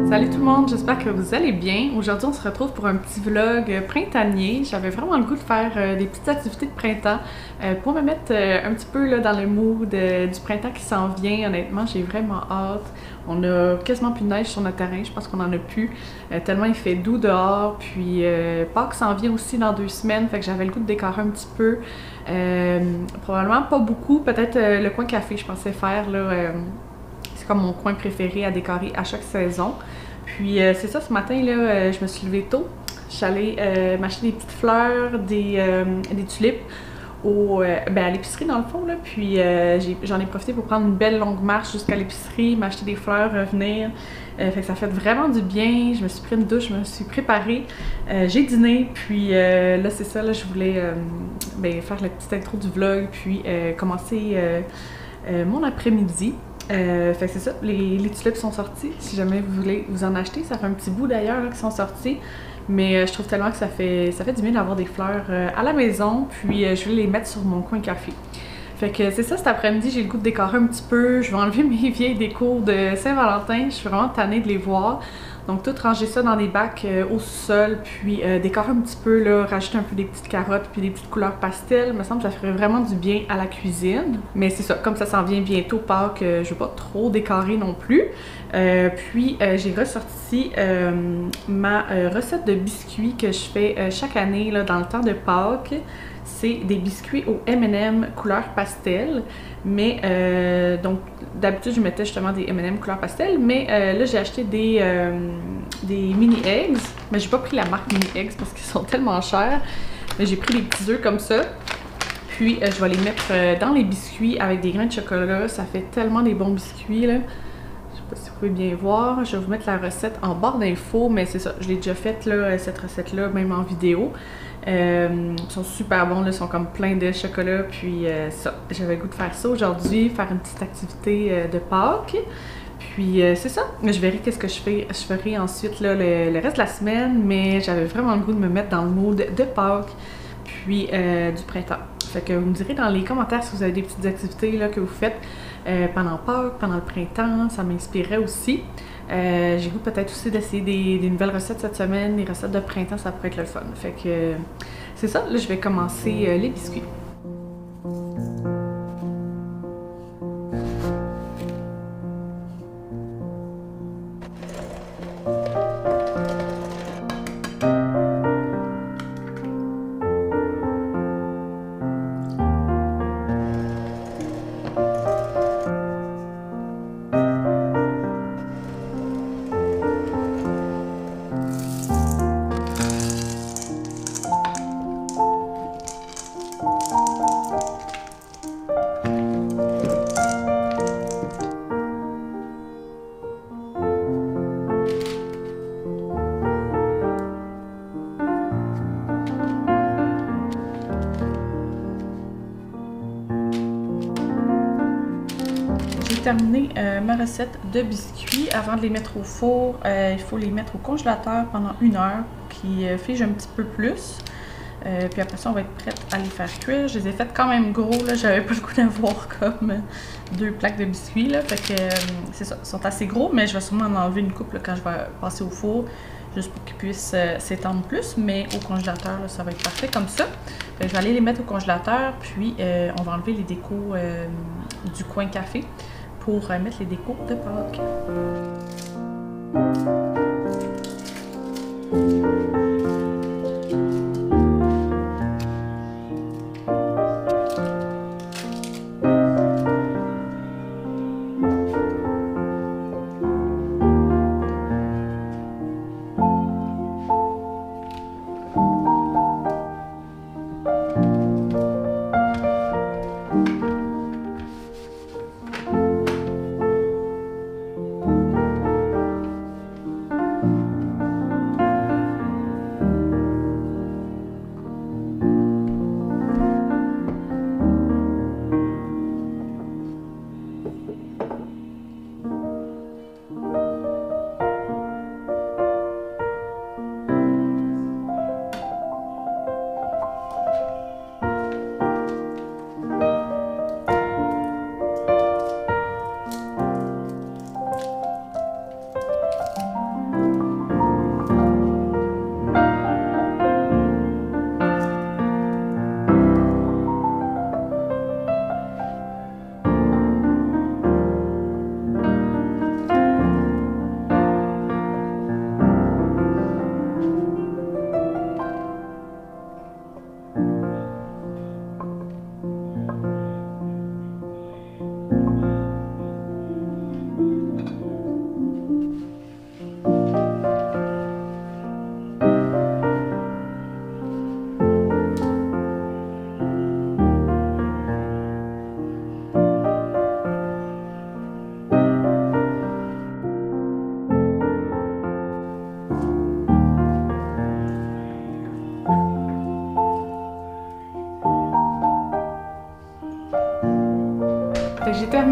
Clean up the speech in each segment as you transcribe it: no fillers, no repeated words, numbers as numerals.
Salut tout le monde, j'espère que vous allez bien. Aujourd'hui, on se retrouve pour un petit vlog printanier. J'avais vraiment le goût de faire des petites activités de printemps pour me mettre un petit peu là, dans le mood du printemps qui s'en vient. Honnêtement, j'ai vraiment hâte. On a quasiment plus de neige sur notre terrain, je pense qu'on en a plus, tellement il fait doux dehors. Puis Pâques s'en vient aussi dans 2 semaines, fait que j'avais le goût de décorer un petit peu. Probablement pas beaucoup, peut-être le coin café, je pensais faire là. C'est comme mon coin préféré à décorer à chaque saison. Puis c'est ça, ce matin, là, je me suis levée tôt. Je suis allée m'acheter des petites fleurs, des tulipes à l'épicerie dans le fond. Là. Puis j'en ai profité pour prendre une belle longue marche jusqu'à l'épicerie, m'acheter des fleurs, revenir. Fait que ça fait vraiment du bien. Je me suis pris une douche, je me suis préparée. J'ai dîné, puis là c'est ça, là, je voulais faire la petite intro du vlog, puis commencer mon après-midi. Fait que c'est ça, les tulipes sont sorties, si jamais vous voulez vous en acheter. Ça fait un petit bout d'ailleurs qu'ils sont sortis, mais je trouve tellement que ça fait du bien d'avoir des fleurs à la maison, puis je vais les mettre sur mon coin café. Fait que c'est ça, cet après-midi, j'ai le goût de décorer un petit peu. Je vais enlever mes vieilles décos de Saint-Valentin, je suis vraiment tannée de les voir. Donc tout ranger ça dans des bacs au sous-sol, puis décorer un petit peu, là, rajouter un peu des petites carottes puis des petites couleurs pastel. Il me semble que ça ferait vraiment du bien à la cuisine. Mais c'est ça, comme ça s'en vient bientôt Pâques, je veux pas trop décorer non plus. J'ai ressorti ma recette de biscuits que je fais chaque année là, dans le temps de Pâques. C'est des biscuits au M&M couleur pastel, mais donc d'habitude je mettais justement des M&M couleur pastel, mais là j'ai acheté des mini eggs, mais j'ai pas pris la marque mini eggs parce qu'ils sont tellement chers, mais j'ai pris des petits œufs comme ça, puis je vais les mettre dans les biscuits avec des grains de chocolat. Ça fait tellement des bons biscuits là. Je sais pas si vous pouvez bien voir, je vais vous mettre la recette en barre d'infos, mais c'est ça, je l'ai déjà faite là, cette recette là, même en vidéo. Ils sont super bons, là, ils sont comme pleins de chocolat, puis ça, j'avais le goût de faire ça aujourd'hui, faire une petite activité de Pâques. Puis c'est ça, je verrai qu'est-ce que je ferai ensuite là, le reste de la semaine, mais j'avais vraiment le goût de me mettre dans le mood de Pâques, puis du printemps. Fait que vous me direz dans les commentaires si vous avez des petites activités là, que vous faites pendant Pâques, pendant le printemps, ça m'inspirait aussi. J'ai goût peut-être aussi d'essayer des nouvelles recettes cette semaine, des recettes de printemps, ça pourrait être le fun. Fait que c'est ça, là je vais commencer les biscuits. J'ai terminé ma recette de biscuits. Avant de les mettre au four, il faut les mettre au congélateur pendant 1 heure pour qu'ils figent un petit peu plus. Puis après ça, on va être prête à les faire cuire. Je les ai faites quand même gros, là. J'avais pas le goût d'avoir comme 2 plaques de biscuits, là. Fait que c'est ça, ils sont assez gros, mais je vais sûrement en enlever une coupe là, quand je vais passer au four, juste pour qu'ils puissent s'étendre plus. Mais au congélateur, là, ça va être parfait comme ça. Fait que je vais aller les mettre au congélateur, puis on va enlever les décos du coin café pour mettre les décos de Pâques.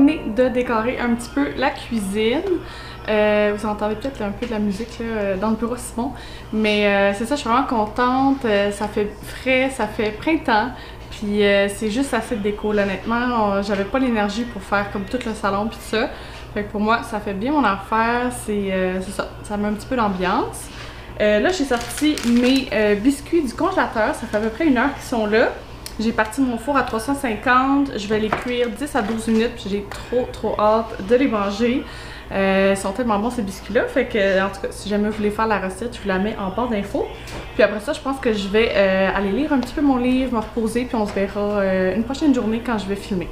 terminé de décorer un petit peu la cuisine. Vous entendez peut-être un peu de la musique là, dans le bureau Simon, mais c'est ça, je suis vraiment contente. Ça fait frais, ça fait printemps. Puis c'est juste assez de déco, là, honnêtement. J'avais pas l'énergie pour faire comme tout le salon puis tout ça. Fait que pour moi, ça fait bien mon affaire. C'est ça, ça met un petit peu d'ambiance. Là, j'ai sorti mes biscuits du congélateur. Ça fait à peu près 1 heure qu'ils sont là. J'ai parti mon four à 350. Je vais les cuire 10 à 12 minutes. Puis j'ai trop hâte de les manger. Ils sont tellement bons ces biscuits-là. Fait que, en tout cas, si jamais vous voulez faire la recette, je vous la mets en barre d'infos. Puis après ça, je pense que je vais aller lire un petit peu mon livre, me reposer. Puis on se verra une prochaine journée quand je vais filmer.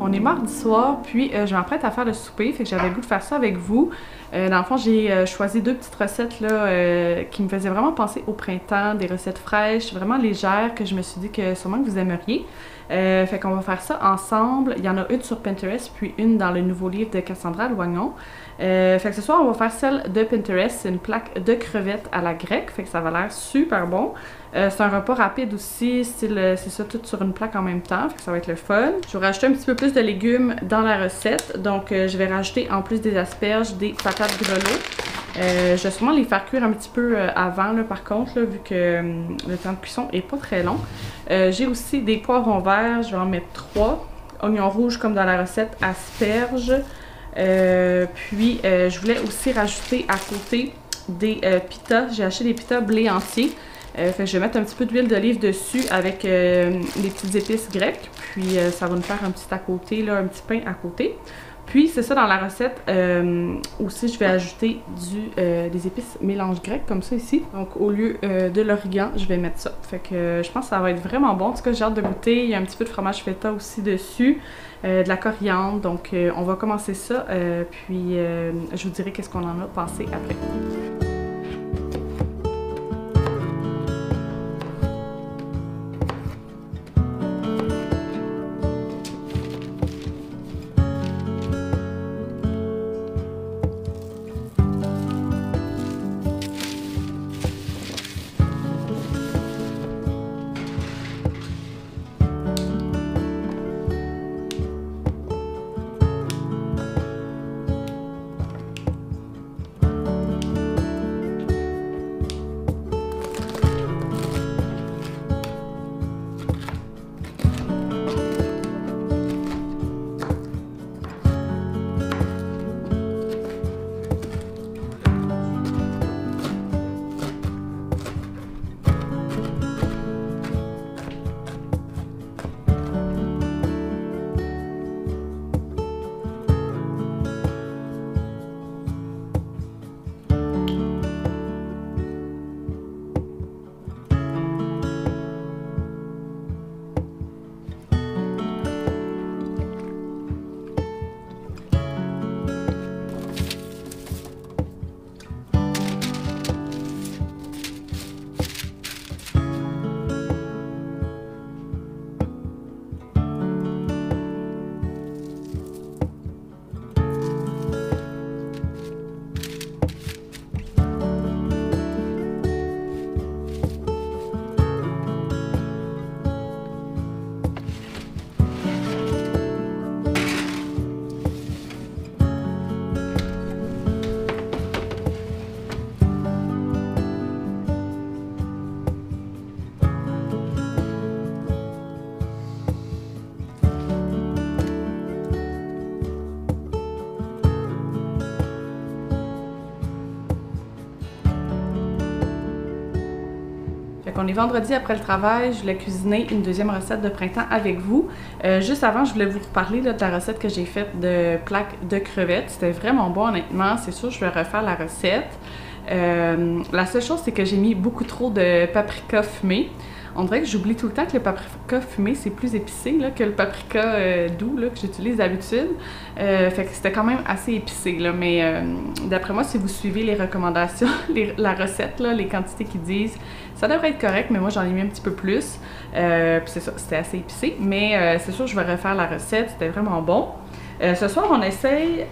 On est mardi soir, puis je m'apprête à faire le souper, fait que j'avais le goût de faire ça avec vous. Dans le fond, j'ai choisi 2 petites recettes là, qui me faisaient vraiment penser au printemps, des recettes fraîches, vraiment légères, que je me suis dit que sûrement que vous aimeriez. Fait qu'on va faire ça ensemble. Il y en a une sur Pinterest, puis une dans le nouveau livre de Cassandra Loignon. Fait que ce soir, on va faire celle de Pinterest. C'est une plaque de crevettes à la grecque, fait que ça va l'air super bon. C'est un repas rapide aussi, style, c'est ça, tout sur une plaque en même temps, fait que ça va être le fun. Je vais rajouter un petit peu plus de légumes dans la recette, donc je vais rajouter en plus des asperges, des patates grelots. Je vais sûrement les faire cuire un petit peu avant, là, par contre, là, vu que le temps de cuisson est pas très long. J'ai aussi des poivrons verts, je vais en mettre 3. Oignons rouges comme dans la recette, asperges. Puis je voulais aussi rajouter à côté des pitas. J'ai acheté des pitas blé entier. Fait que je vais mettre un petit peu d'huile d'olive dessus avec des petites épices grecques. Puis ça va nous faire un petit à côté, là, un petit pain à côté. Puis c'est ça dans la recette. Aussi je vais ajouter des épices mélange grec comme ça ici. Donc au lieu de l'origan, je vais mettre ça. Fait que je pense que ça va être vraiment bon. En tout cas, j'ai hâte de goûter. Il y a un petit peu de fromage feta aussi dessus. De la coriandre. Donc on va commencer ça. Puis je vous dirai qu'est-ce qu'on en a pensé après. On est vendredi après le travail, je voulais cuisiner une deuxième recette de printemps avec vous. Juste avant, je voulais vous reparler là, de la recette que j'ai faite de plaques de crevettes. C'était vraiment bon honnêtement, c'est sûr je vais refaire la recette. La seule chose c'est que j'ai mis beaucoup trop de paprika fumé. On dirait que j'oublie tout le temps que le paprika fumé c'est plus épicé là, que le paprika doux là, que j'utilise d'habitude. Fait que c'était quand même assez épicé là, mais d'après moi si vous suivez les recommandations, la recette, là, les quantités qu'ils disent, ça devrait être correct, mais moi j'en ai mis un petit peu plus. Puis c'est ça, c'était assez épicé, mais c'est sûr je vais refaire la recette, c'était vraiment bon. Ce soir, on essaye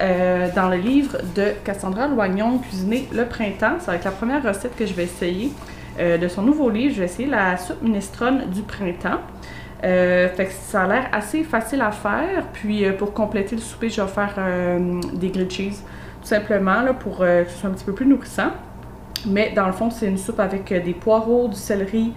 dans le livre de Cassandra Loignon, Cuisiner le printemps. Ça va être la première recette que je vais essayer de son nouveau livre. Je vais essayer la soupe minestrone du printemps. Fait que ça a l'air assez facile à faire. Puis pour compléter le souper, je vais faire des grilled cheese, tout simplement, là, pour que ce soit un petit peu plus nourrissant. Mais dans le fond, c'est une soupe avec des poireaux, du céleri,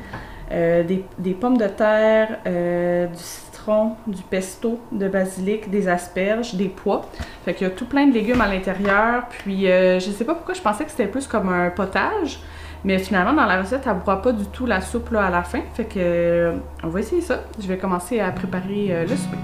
des pommes de terre, du citron, du pesto, de basilic, des asperges, des pois. Fait qu'il y a tout plein de légumes à l'intérieur. Puis je sais pas pourquoi je pensais que c'était plus comme un potage. Mais finalement, dans la recette, elle ne broie pas du tout la soupe là, à la fin. Fait que on va essayer ça. Je vais commencer à préparer le souper.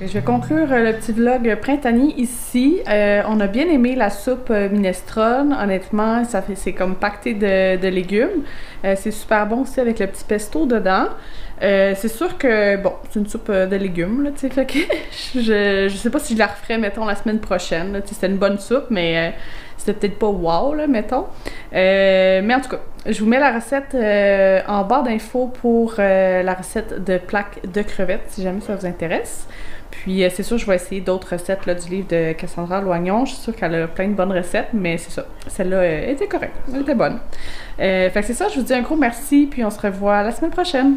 Je vais conclure le petit vlog printanier ici. On a bien aimé la soupe minestrone. Honnêtement, c'est comme pacté de légumes. C'est super bon aussi avec le petit pesto dedans. C'est sûr que, bon, c'est une soupe de légumes, là, tu sais, fait que je sais pas si je la referais, mettons, la semaine prochaine, là, tu sais, c'était une bonne soupe, mais c'était peut-être pas wow, là, mettons. Mais en tout cas, je vous mets la recette en barre d'infos pour la recette de plaques de crevettes, si jamais ça vous intéresse. Puis c'est sûr, je vais essayer d'autres recettes là, du livre de Cassandra Loignon. Je suis sûre qu'elle a plein de bonnes recettes, mais c'est ça. Celle-là était correcte, elle était bonne. Fait que c'est ça, je vous dis un gros merci, puis on se revoit la semaine prochaine.